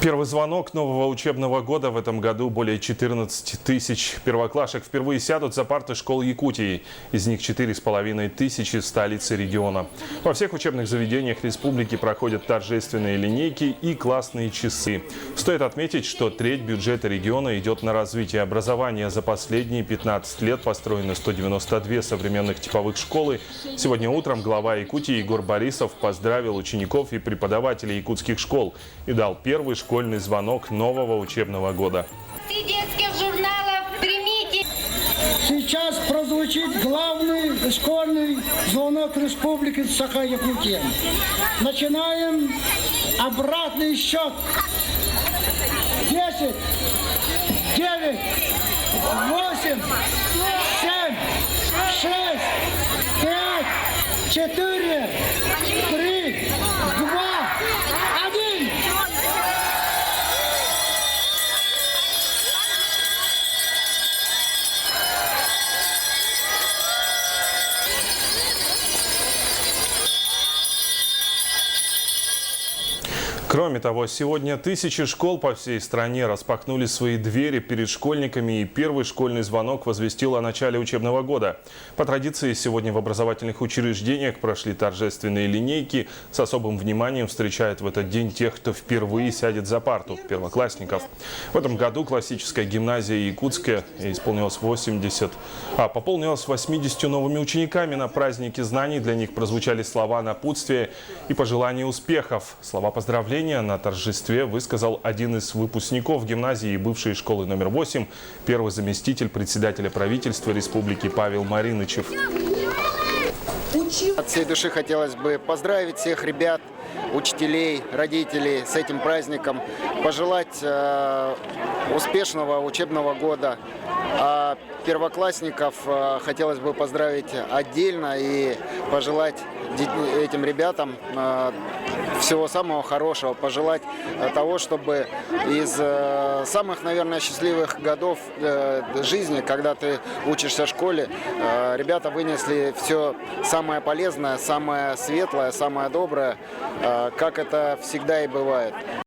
Первый звонок нового учебного года в этом году. Более 14 тысяч первоклашек впервые сядут за парты школ Якутии. Из них 4,5 тысячи в столице региона. Во всех учебных заведениях республики проходят торжественные линейки и классные часы. Стоит отметить, что треть бюджета региона идет на развитие образования. За последние 15 лет построено 192 современных типовых школы. Сегодня утром глава Якутии Егор Борисов поздравил учеников и преподавателей якутских школ и дал первый школьный звонок нового учебного года. Детских журналов примите. Сейчас прозвучит главный школьный звонок Республики Саха-Якутия. Начинаем обратный счет. 10, 9, 8, 7, 6, 5, 4, 3, 2, 1. Кроме того, сегодня тысячи школ по всей стране распахнули свои двери перед школьниками, и первый школьный звонок возвестил о начале учебного года. По традиции, сегодня в образовательных учреждениях прошли торжественные линейки. С особым вниманием встречают в этот день тех, кто впервые сядет за парту – первоклассников. В этом году классическая гимназия Якутская пополнилась 80 новыми учениками. На празднике знаний для них прозвучали слова напутствия и пожелания успехов. Слова поздравления на торжестве высказал один из выпускников гимназии и бывшей школы номер 8, первый заместитель председателя правительства республики Павел Маринычев. От всей души хотелось бы поздравить всех ребят, учителей, родителей с этим праздником, пожелать успешного учебного года. А первоклассников хотелось бы поздравить отдельно и пожелать этим ребятам всего самого хорошего, пожелать того, чтобы из самых, наверное, счастливых годов жизни, когда ты учишься в школе, ребята вынесли все самое полезное, самое светлое, самое доброе, как это всегда и бывает.